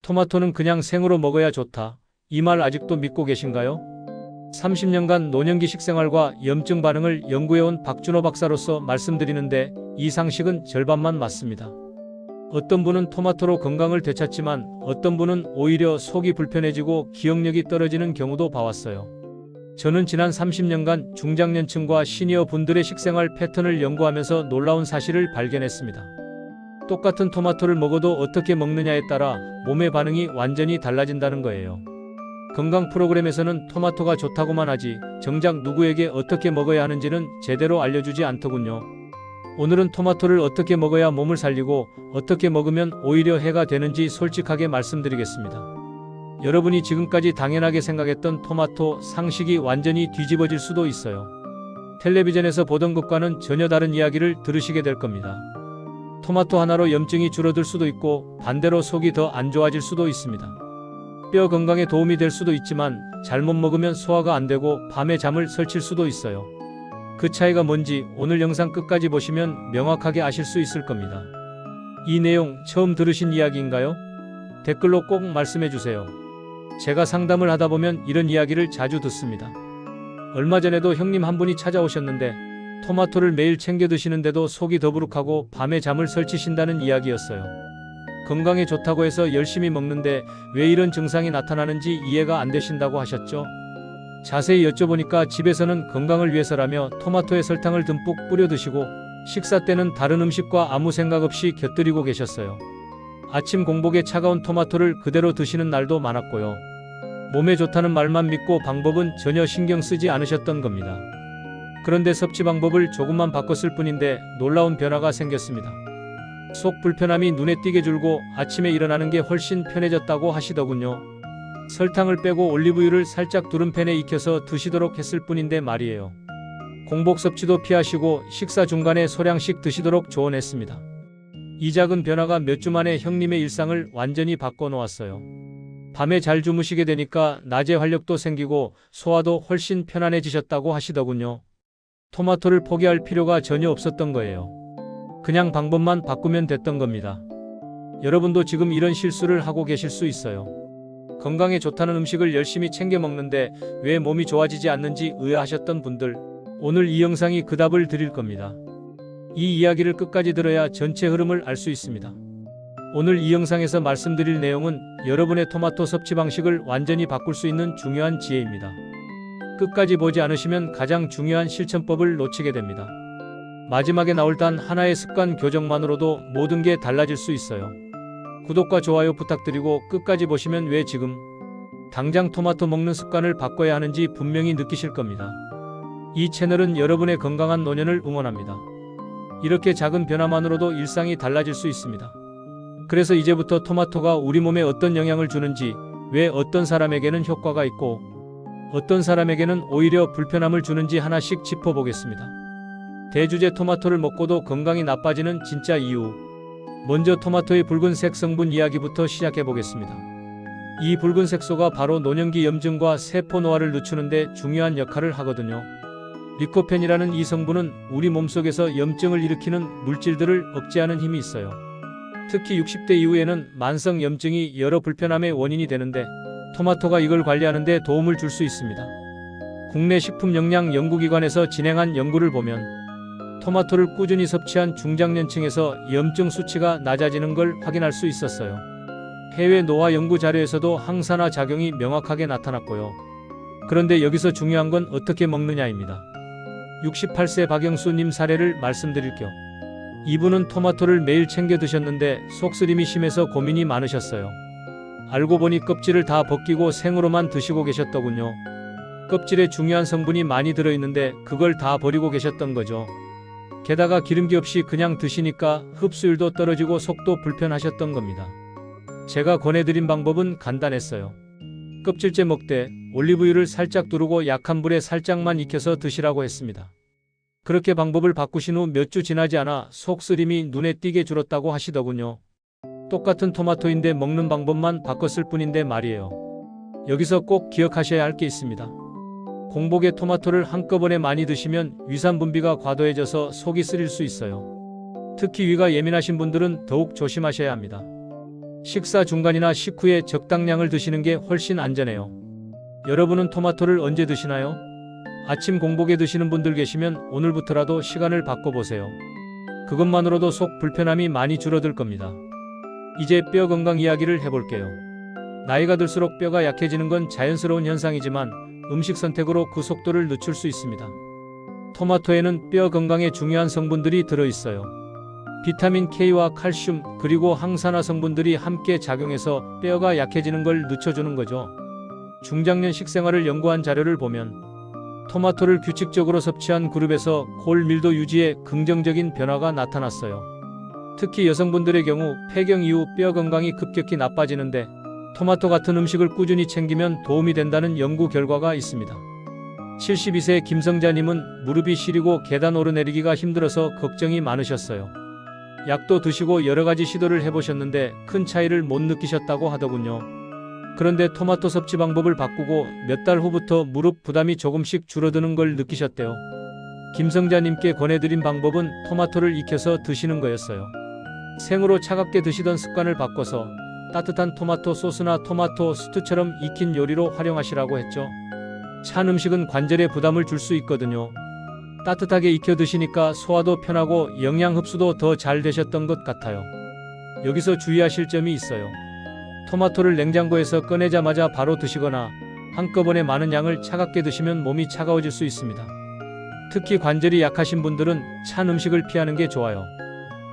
토마토는 그냥 생으로 먹어야 좋다. 이 말 아직도 믿고 계신가요? 30년간 노년기 식생활과 염증 반응을 연구해온 박준호 박사로서 말씀드리는데 이 상식은 절반만 맞습니다. 어떤 분은 토마토로 건강을 되찾지만 어떤 분은 오히려 속이 불편해지고 기억력이 떨어지는 경우도 봐왔어요. 저는 지난 30년간 중장년층과 시니어 분들의 식생활 패턴을 연구하면서 놀라운 사실을 발견했습니다. 똑같은 토마토를 먹어도 어떻게 먹느냐에 따라 몸의 반응이 완전히 달라진다는 거예요. 건강 프로그램에서는 토마토가 좋다고만 하지 정작 누구에게 어떻게 먹어야 하는지는 제대로 알려주지 않더군요. 오늘은 토마토를 어떻게 먹어야 몸을 살리고 어떻게 먹으면 오히려 해가 되는지 솔직하게 말씀드리겠습니다. 여러분이 지금까지 당연하게 생각했던 토마토 상식이 완전히 뒤집어질 수도 있어요. 텔레비전에서 보던 것과는 전혀 다른 이야기를 들으시게 될 겁니다. 토마토 하나로 염증이 줄어들 수도 있고 반대로 속이 더 안 좋아질 수도 있습니다. 뼈 건강에 도움이 될 수도 있지만 잘못 먹으면 소화가 안 되고 밤에 잠을 설칠 수도 있어요. 그 차이가 뭔지 오늘 영상 끝까지 보시면 명확하게 아실 수 있을 겁니다. 이 내용 처음 들으신 이야기인가요? 댓글로 꼭 말씀해 주세요. 제가 상담을 하다 보면 이런 이야기를 자주 듣습니다. 얼마 전에도 형님 한 분이 찾아오셨는데 토마토를 매일 챙겨 드시는데도 속이 더부룩하고 밤에 잠을 설치신다는 이야기였어요. 건강에 좋다고 해서 열심히 먹는데 왜 이런 증상이 나타나는지 이해가 안 되신다고 하셨죠? 자세히 여쭤보니까 집에서는 건강을 위해서라며 토마토에 설탕을 듬뿍 뿌려 드시고 식사 때는 다른 음식과 아무 생각 없이 곁들이고 계셨어요. 아침 공복에 차가운 토마토를 그대로 드시는 날도 많았고요. 몸에 좋다는 말만 믿고 방법은 전혀 신경 쓰지 않으셨던 겁니다. 그런데 섭취 방법을 조금만 바꿨을 뿐인데 놀라운 변화가 생겼습니다. 속 불편함이 눈에 띄게 줄고 아침에 일어나는 게 훨씬 편해졌다고 하시더군요. 설탕을 빼고 올리브유를 살짝 두른 팬에 익혀서 드시도록 했을 뿐인데 말이에요. 공복 섭취도 피하시고 식사 중간에 소량씩 드시도록 조언했습니다. 이 작은 변화가 몇 주 만에 형님의 일상을 완전히 바꿔놓았어요. 밤에 잘 주무시게 되니까 낮에 활력도 생기고 소화도 훨씬 편안해지셨다고 하시더군요. 토마토를 포기할 필요가 전혀 없었던 거예요. 그냥 방법만 바꾸면 됐던 겁니다. 여러분도 지금 이런 실수를 하고 계실 수 있어요. 건강에 좋다는 음식을 열심히 챙겨 먹는데 왜 몸이 좋아지지 않는지 의아하셨던 분들, 오늘 이 영상이 그 답을 드릴 겁니다. 이 이야기를 끝까지 들어야 전체 흐름을 알 수 있습니다. 오늘 이 영상에서 말씀드릴 내용은 여러분의 토마토 섭취 방식을 완전히 바꿀 수 있는 중요한 지혜입니다. 끝까지 보지 않으시면 가장 중요한 실천법을 놓치게 됩니다. 마지막에 나올 단 하나의 습관 교정만으로도 모든 게 달라질 수 있어요. 구독과 좋아요 부탁드리고 끝까지 보시면 왜 지금 당장 토마토 먹는 습관을 바꿔야 하는지 분명히 느끼실 겁니다. 이 채널은 여러분의 건강한 노년을 응원합니다. 이렇게 작은 변화만으로도 일상이 달라질 수 있습니다. 그래서 이제부터 토마토가 우리 몸에 어떤 영향을 주는지, 왜 어떤 사람에게는 효과가 있고 어떤 사람에게는 오히려 불편함을 주는지 하나씩 짚어보겠습니다. 대주제 토마토를 먹고도 건강이 나빠지는 진짜 이유. 먼저 토마토의 붉은색 성분 이야기부터 시작해보겠습니다. 이 붉은 색소가 바로 노년기 염증과 세포 노화를 늦추는데 중요한 역할을 하거든요. 리코펜이라는 이 성분은 우리 몸속에서 염증을 일으키는 물질들을 억제하는 힘이 있어요. 특히 60대 이후에는 만성 염증이 여러 불편함의 원인이 되는데 토마토가 이걸 관리하는 데 도움을 줄 수 있습니다. 국내 식품영양연구기관에서 진행한 연구를 보면 토마토를 꾸준히 섭취한 중장년층에서 염증 수치가 낮아지는 걸 확인할 수 있었어요. 해외 노화 연구 자료에서도 항산화 작용이 명확하게 나타났고요. 그런데 여기서 중요한 건 어떻게 먹느냐입니다. 68세 박영수님 사례를 말씀드릴게요. 이분은 토마토를 매일 챙겨 드셨는데 속쓰림이 심해서 고민이 많으셨어요. 알고 보니 껍질을 다 벗기고 생으로만 드시고 계셨더군요. 껍질에 중요한 성분이 많이 들어있는데 그걸 다 버리고 계셨던 거죠. 게다가 기름기 없이 그냥 드시니까 흡수율도 떨어지고 속도 불편하셨던 겁니다. 제가 권해드린 방법은 간단했어요. 껍질째 먹되 올리브유를 살짝 두르고 약한 불에 살짝만 익혀서 드시라고 했습니다. 그렇게 방법을 바꾸신 후 몇 주 지나지 않아 속쓰림이 눈에 띄게 줄었다고 하시더군요. 똑같은 토마토인데 먹는 방법만 바꿨을 뿐인데 말이에요. 여기서 꼭 기억하셔야 할 게 있습니다. 공복에 토마토를 한꺼번에 많이 드시면 위산 분비가 과도해져서 속이 쓰릴 수 있어요. 특히 위가 예민하신 분들은 더욱 조심하셔야 합니다. 식사 중간이나 식후에 적당량을 드시는 게 훨씬 안전해요. 여러분은 토마토를 언제 드시나요? 아침 공복에 드시는 분들 계시면 오늘부터라도 시간을 바꿔보세요. 그것만으로도 속 불편함이 많이 줄어들 겁니다. 이제 뼈 건강 이야기를 해볼게요. 나이가 들수록 뼈가 약해지는 건 자연스러운 현상이지만 음식 선택으로 그 속도를 늦출 수 있습니다. 토마토에는 뼈 건강에 중요한 성분들이 들어있어요. 비타민 K와 칼슘 그리고 항산화 성분들이 함께 작용해서 뼈가 약해지는 걸 늦춰주는 거죠. 중장년 식생활을 연구한 자료를 보면 토마토를 규칙적으로 섭취한 그룹에서 골 밀도 유지에 긍정적인 변화가 나타났어요. 특히 여성분들의 경우 폐경 이후 뼈 건강이 급격히 나빠지는데 토마토 같은 음식을 꾸준히 챙기면 도움이 된다는 연구 결과가 있습니다. 72세 김성자님은 무릎이 시리고 계단 오르내리기가 힘들어서 걱정이 많으셨어요. 약도 드시고 여러가지 시도를 해보셨는데 큰 차이를 못 느끼셨다고 하더군요. 그런데 토마토 섭취 방법을 바꾸고 몇 달 후부터 무릎 부담이 조금씩 줄어드는 걸 느끼셨대요. 김성자님께 권해드린 방법은 토마토를 익혀서 드시는 거였어요. 생으로 차갑게 드시던 습관을 바꿔서 따뜻한 토마토 소스나 토마토 스튜처럼 익힌 요리로 활용하시라고 했죠. 찬 음식은 관절에 부담을 줄 수 있거든요. 따뜻하게 익혀 드시니까 소화도 편하고 영양 흡수도 더 잘 되셨던 것 같아요. 여기서 주의하실 점이 있어요. 토마토를 냉장고에서 꺼내자마자 바로 드시거나 한꺼번에 많은 양을 차갑게 드시면 몸이 차가워질 수 있습니다. 특히 관절이 약하신 분들은 찬 음식을 피하는 게 좋아요.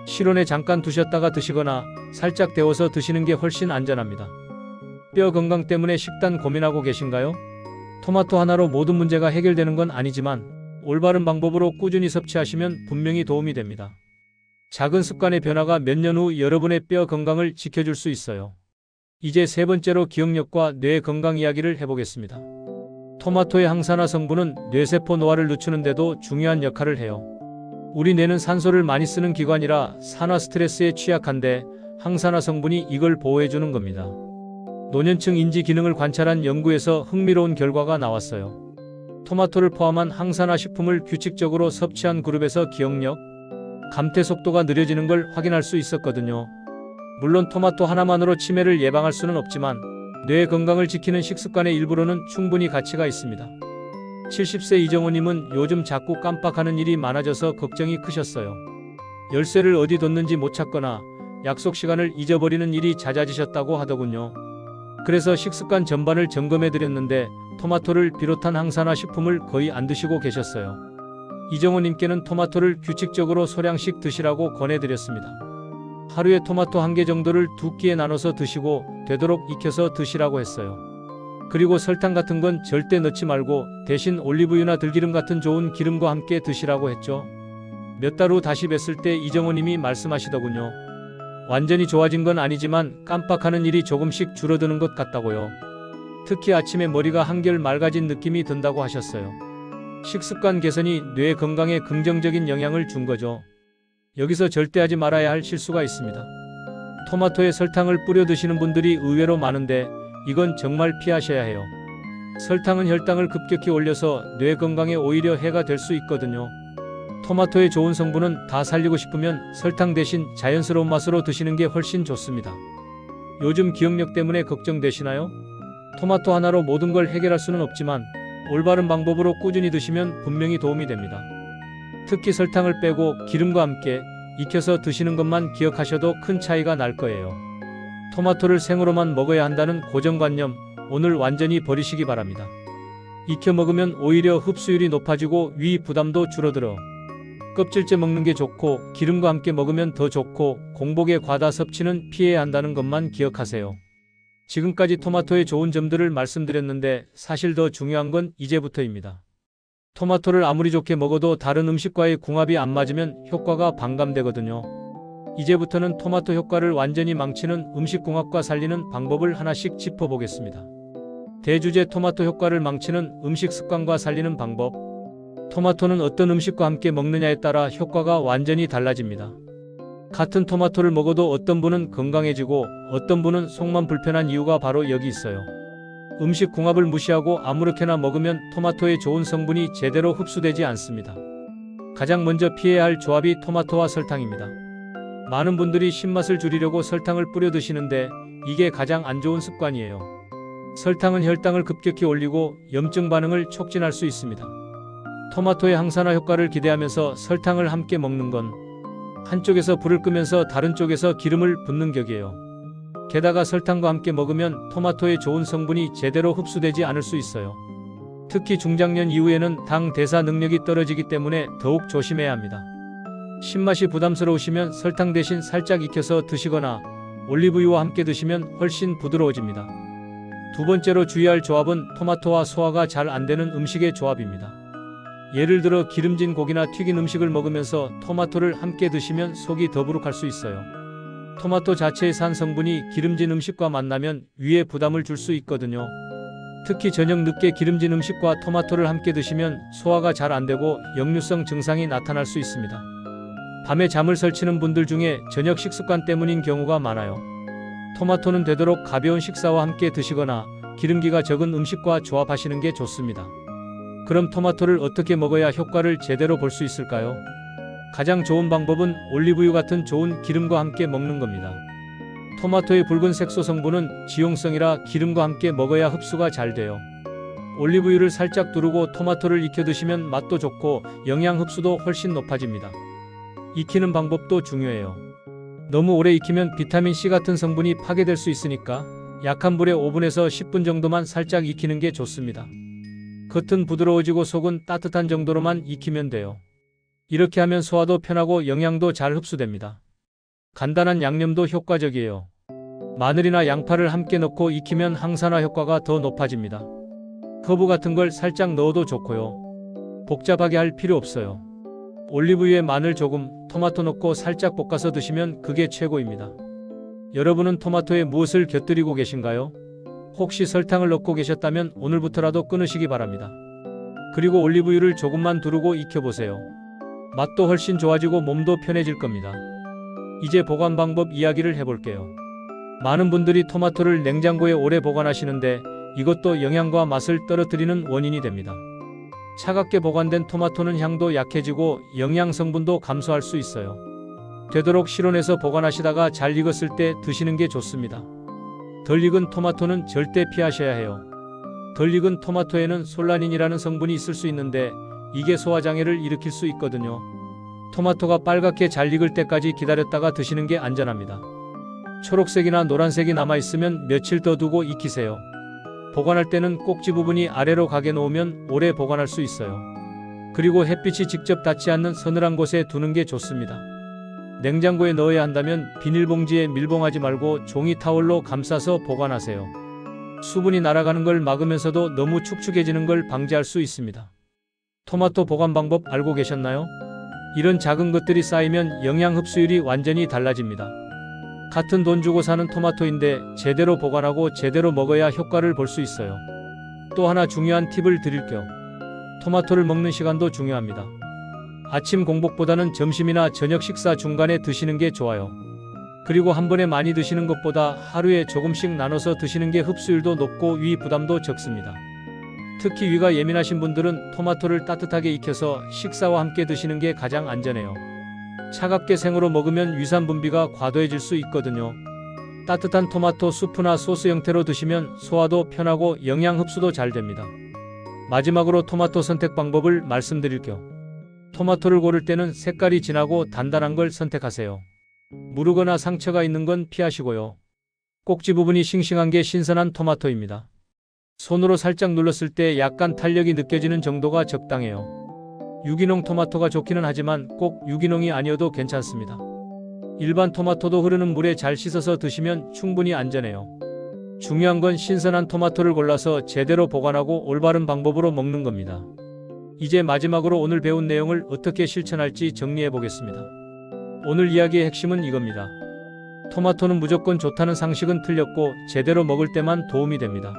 실온에 잠깐 두셨다가 드시거나 살짝 데워서 드시는 게 훨씬 안전합니다. 뼈 건강 때문에 식단 고민하고 계신가요? 토마토 하나로 모든 문제가 해결되는 건 아니지만 올바른 방법으로 꾸준히 섭취하시면 분명히 도움이 됩니다. 작은 습관의 변화가 몇 년 후 여러분의 뼈 건강을 지켜줄 수 있어요. 이제 세 번째로 기억력과 뇌 건강 이야기를 해보겠습니다. 토마토의 항산화 성분은 뇌세포 노화를 늦추는 데도 중요한 역할을 해요. 우리 뇌는 산소를 많이 쓰는 기관이라 산화 스트레스에 취약한데 항산화 성분이 이걸 보호해주는 겁니다. 노년층 인지 기능을 관찰한 연구에서 흥미로운 결과가 나왔어요. 토마토를 포함한 항산화 식품을 규칙적으로 섭취한 그룹에서 기억력, 감퇴 속도가 느려지는 걸 확인할 수 있었거든요. 물론 토마토 하나만으로 치매를 예방할 수는 없지만 뇌 건강을 지키는 식습관의 일부로는 충분히 가치가 있습니다. 70세 이정호님은 요즘 자꾸 깜빡하는 일이 많아져서 걱정이 크셨어요. 열쇠를 어디 뒀는지 못 찾거나 약속 시간을 잊어버리는 일이 잦아지셨다고 하더군요. 그래서 식습관 전반을 점검해드렸는데 토마토를 비롯한 항산화 식품을 거의 안 드시고 계셨어요. 이정호님께는 토마토를 규칙적으로 소량씩 드시라고 권해드렸습니다. 하루에 토마토 1개 정도를 2끼에 나눠서 드시고 되도록 익혀서 드시라고 했어요. 그리고 설탕 같은 건 절대 넣지 말고 대신 올리브유나 들기름 같은 좋은 기름과 함께 드시라고 했죠. 몇 달 후 다시 뵀을 때 이정호님이 말씀하시더군요. 완전히 좋아진 건 아니지만 깜빡하는 일이 조금씩 줄어드는 것 같다고요. 특히 아침에 머리가 한결 맑아진 느낌이 든다고 하셨어요. 식습관 개선이 뇌 건강에 긍정적인 영향을 준 거죠. 여기서 절대 하지 말아야 할 실수가 있습니다. 토마토에 설탕을 뿌려 드시는 분들이 의외로 많은데 이건 정말 피하셔야 해요. 설탕은 혈당을 급격히 올려서 뇌 건강에 오히려 해가 될 수 있거든요. 토마토의 좋은 성분은 다 살리고 싶으면 설탕 대신 자연스러운 맛으로 드시는 게 훨씬 좋습니다. 요즘 기억력 때문에 걱정되시나요? 토마토 하나로 모든 걸 해결할 수는 없지만 올바른 방법으로 꾸준히 드시면 분명히 도움이 됩니다. 특히 설탕을 빼고 기름과 함께 익혀서 드시는 것만 기억하셔도 큰 차이가 날 거예요. 토마토를 생으로만 먹어야 한다는 고정관념 오늘 완전히 버리시기 바랍니다. 익혀 먹으면 오히려 흡수율이 높아지고 위 부담도 줄어들어. 껍질째 먹는 게 좋고 기름과 함께 먹으면 더 좋고 공복의 과다 섭취는 피해야 한다는 것만 기억하세요. 지금까지 토마토의 좋은 점들을 말씀드렸는데 사실 더 중요한 건 이제부터입니다. 토마토를 아무리 좋게 먹어도 다른 음식과의 궁합이 안 맞으면 효과가 반감되거든요. 이제부터는 토마토 효과를 완전히 망치는 음식궁합과 살리는 방법을 하나씩 짚어보겠습니다. 대주제 토마토 효과를 망치는 음식 습관과 살리는 방법. 토마토는 어떤 음식과 함께 먹느냐에 따라 효과가 완전히 달라집니다. 같은 토마토를 먹어도 어떤 분은 건강해지고 어떤 분은 속만 불편한 이유가 바로 여기 있어요. 음식 궁합을 무시하고 아무렇게나 먹으면 토마토의 좋은 성분이 제대로 흡수되지 않습니다. 가장 먼저 피해야 할 조합이 토마토와 설탕입니다. 많은 분들이 신맛을 줄이려고 설탕을 뿌려 드시는데 이게 가장 안 좋은 습관이에요. 설탕은 혈당을 급격히 올리고 염증 반응을 촉진할 수 있습니다. 토마토의 항산화 효과를 기대하면서 설탕을 함께 먹는 건 한쪽에서 불을 끄면서 다른 쪽에서 기름을 붓는 격이에요. 게다가 설탕과 함께 먹으면 토마토의 좋은 성분이 제대로 흡수되지 않을 수 있어요. 특히 중장년 이후에는 당 대사 능력이 떨어지기 때문에 더욱 조심해야 합니다. 신맛이 부담스러우시면 설탕 대신 살짝 익혀서 드시거나 올리브유와 함께 드시면 훨씬 부드러워집니다. 두 번째로 주의할 조합은 토마토와 소화가 잘 안 되는 음식의 조합입니다. 예를 들어 기름진 고기나 튀긴 음식을 먹으면서 토마토를 함께 드시면 속이 더부룩할 수 있어요. 토마토 자체의 산 성분이 기름진 음식과 만나면 위에 부담을 줄 수 있거든요. 특히 저녁 늦게 기름진 음식과 토마토를 함께 드시면 소화가 잘 안 되고 역류성 증상이 나타날 수 있습니다. 밤에 잠을 설치는 분들 중에 저녁 식습관 때문인 경우가 많아요. 토마토는 되도록 가벼운 식사와 함께 드시거나 기름기가 적은 음식과 조합하시는 게 좋습니다. 그럼 토마토를 어떻게 먹어야 효과를 제대로 볼 수 있을까요? 가장 좋은 방법은 올리브유 같은 좋은 기름과 함께 먹는 겁니다. 토마토의 붉은 색소 성분은 지용성이라 기름과 함께 먹어야 흡수가 잘 돼요. 올리브유를 살짝 두르고 토마토를 익혀 드시면 맛도 좋고 영양 흡수도 훨씬 높아집니다. 익히는 방법도 중요해요. 너무 오래 익히면 비타민C 같은 성분이 파괴될 수 있으니까 약한 불에 5분에서 10분 정도만 살짝 익히는 게 좋습니다. 겉은 부드러워지고 속은 따뜻한 정도로만 익히면 돼요. 이렇게 하면 소화도 편하고 영양도 잘 흡수됩니다. 간단한 양념도 효과적이에요. 마늘이나 양파를 함께 넣고 익히면 항산화 효과가 더 높아집니다. 허브 같은 걸 살짝 넣어도 좋고요. 복잡하게 할 필요 없어요. 올리브유에 마늘 조금, 토마토 넣고 살짝 볶아서 드시면 그게 최고입니다. 여러분은 토마토에 무엇을 곁들이고 계신가요? 혹시 설탕을 넣고 계셨다면 오늘부터라도 끊으시기 바랍니다. 그리고 올리브유를 조금만 두르고 익혀보세요. 맛도 훨씬 좋아지고 몸도 편해질 겁니다. 이제 보관 방법 이야기를 해볼게요. 많은 분들이 토마토를 냉장고에 오래 보관하시는데 이것도 영양과 맛을 떨어뜨리는 원인이 됩니다. 차갑게 보관된 토마토는 향도 약해지고 영양 성분도 감소할 수 있어요. 되도록 실온에서 보관하시다가 잘 익었을 때 드시는 게 좋습니다. 덜 익은 토마토는 절대 피하셔야 해요. 덜 익은 토마토에는 솔라닌이라는 성분이 있을 수 있는데 이게 소화장애를 일으킬 수 있거든요. 토마토가 빨갛게 잘 익을 때까지 기다렸다가 드시는 게 안전합니다. 초록색이나 노란색이 남아있으면 며칠 더 두고 익히세요. 보관할 때는 꼭지 부분이 아래로 가게 놓으면 오래 보관할 수 있어요. 그리고 햇빛이 직접 닿지 않는 서늘한 곳에 두는 게 좋습니다. 냉장고에 넣어야 한다면 비닐봉지에 밀봉하지 말고 종이 타월로 감싸서 보관하세요. 수분이 날아가는 걸 막으면서도 너무 축축해지는 걸 방지할 수 있습니다. 토마토 보관 방법 알고 계셨나요? 이런 작은 것들이 쌓이면 영양 흡수율이 완전히 달라집니다. 같은 돈 주고 사는 토마토인데 제대로 보관하고 제대로 먹어야 효과를 볼 수 있어요. 또 하나 중요한 팁을 드릴게요. 토마토를 먹는 시간도 중요합니다. 아침 공복보다는 점심이나 저녁 식사 중간에 드시는 게 좋아요. 그리고 한 번에 많이 드시는 것보다 하루에 조금씩 나눠서 드시는 게 흡수율도 높고 위 부담도 적습니다. 특히 위가 예민하신 분들은 토마토를 따뜻하게 익혀서 식사와 함께 드시는 게 가장 안전해요. 차갑게 생으로 먹으면 위산 분비가 과도해질 수 있거든요. 따뜻한 토마토 수프나 소스 형태로 드시면 소화도 편하고 영양 흡수도 잘 됩니다. 마지막으로 토마토 선택 방법을 말씀드릴게요. 토마토를 고를 때는 색깔이 진하고 단단한 걸 선택하세요. 무르거나 상처가 있는 건 피하시고요. 꼭지 부분이 싱싱한 게 신선한 토마토입니다. 손으로 살짝 눌렀을 때 약간 탄력이 느껴지는 정도가 적당해요. 유기농 토마토가 좋기는 하지만 꼭 유기농이 아니어도 괜찮습니다. 일반 토마토도 흐르는 물에 잘 씻어서 드시면 충분히 안전해요. 중요한 건 신선한 토마토를 골라서 제대로 보관하고 올바른 방법으로 먹는 겁니다. 이제 마지막으로 오늘 배운 내용을 어떻게 실천할지 정리해 보겠습니다. 오늘 이야기의 핵심은 이겁니다. 토마토는 무조건 좋다는 상식은 틀렸고 제대로 먹을 때만 도움이 됩니다.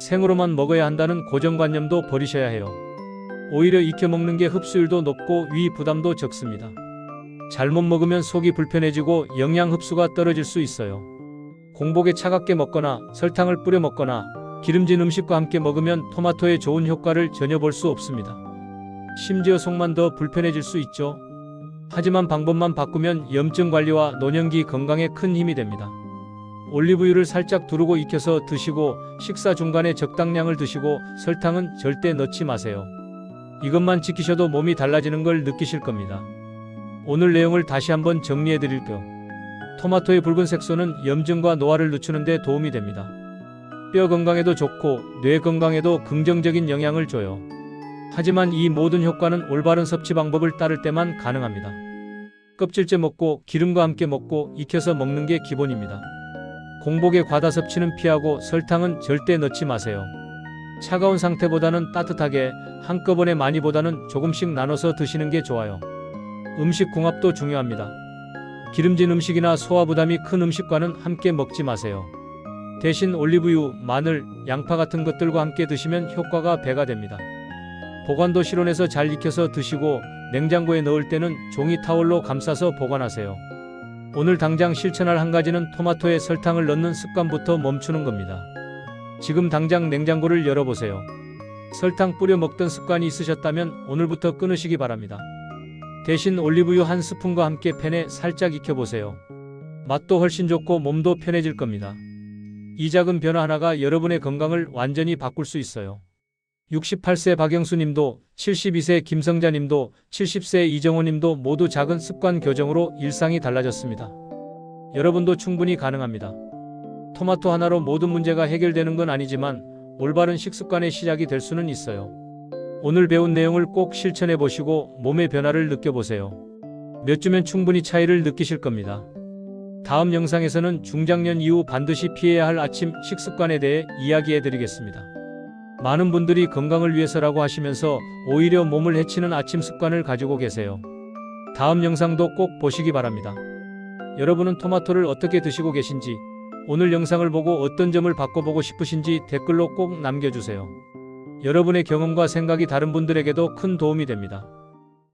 생으로만 먹어야 한다는 고정관념도 버리셔야 해요. 오히려 익혀 먹는 게 흡수율도 높고 위 부담도 적습니다. 잘못 먹으면 속이 불편해지고 영양 흡수가 떨어질 수 있어요. 공복에 차갑게 먹거나 설탕을 뿌려 먹거나 기름진 음식과 함께 먹으면 토마토의 좋은 효과를 전혀 볼 수 없습니다. 심지어 속만 더 불편해질 수 있죠. 하지만 방법만 바꾸면 염증 관리와 노년기 건강에 큰 힘이 됩니다. 올리브유를 살짝 두르고 익혀서 드시고 식사 중간에 적당량을 드시고 설탕은 절대 넣지 마세요. 이것만 지키셔도 몸이 달라지는 걸 느끼실 겁니다. 오늘 내용을 다시 한번 정리해 드릴게요. 토마토의 붉은 색소는 염증과 노화를 늦추는 데 도움이 됩니다. 뼈 건강에도 좋고 뇌 건강에도 긍정적인 영향을 줘요. 하지만 이 모든 효과는 올바른 섭취 방법을 따를 때만 가능합니다. 껍질째 먹고 기름과 함께 먹고 익혀서 먹는 게 기본입니다. 공복에 과다 섭취는 피하고 설탕은 절대 넣지 마세요. 차가운 상태보다는 따뜻하게 한꺼번에 많이보다는 조금씩 나눠서 드시는 게 좋아요. 음식 궁합도 중요합니다. 기름진 음식이나 소화 부담이 큰 음식과는 함께 먹지 마세요. 대신 올리브유, 마늘, 양파 같은 것들과 함께 드시면 효과가 배가 됩니다. 보관도 실온에서 잘 익혀서 드시고 냉장고에 넣을 때는 종이 타월로 감싸서 보관하세요. 오늘 당장 실천할 한 가지는 토마토에 설탕을 넣는 습관부터 멈추는 겁니다. 지금 당장 냉장고를 열어보세요. 설탕 뿌려 먹던 습관이 있으셨다면 오늘부터 끊으시기 바랍니다. 대신 올리브유 한 스푼과 함께 팬에 살짝 익혀보세요. 맛도 훨씬 좋고 몸도 편해질 겁니다. 이 작은 변화 하나가 여러분의 건강을 완전히 바꿀 수 있어요. 68세 박영수님도, 72세 김성자님도, 70세 이정호님도 모두 작은 습관 교정으로 일상이 달라졌습니다. 여러분도 충분히 가능합니다. 토마토 하나로 모든 문제가 해결되는 건 아니지만 올바른 식습관의 시작이 될 수는 있어요. 오늘 배운 내용을 꼭 실천해 보시고 몸의 변화를 느껴보세요. 몇 주면 충분히 차이를 느끼실 겁니다. 다음 영상에서는 중장년 이후 반드시 피해야 할 아침 식습관에 대해 이야기해 드리겠습니다. 많은 분들이 건강을 위해서라고 하시면서 오히려 몸을 해치는 아침 습관을 가지고 계세요. 다음 영상도 꼭 보시기 바랍니다. 여러분은 토마토를 어떻게 드시고 계신지, 오늘 영상을 보고 어떤 점을 바꿔보고 싶으신지 댓글로 꼭 남겨주세요. 여러분의 경험과 생각이 다른 분들에게도 큰 도움이 됩니다.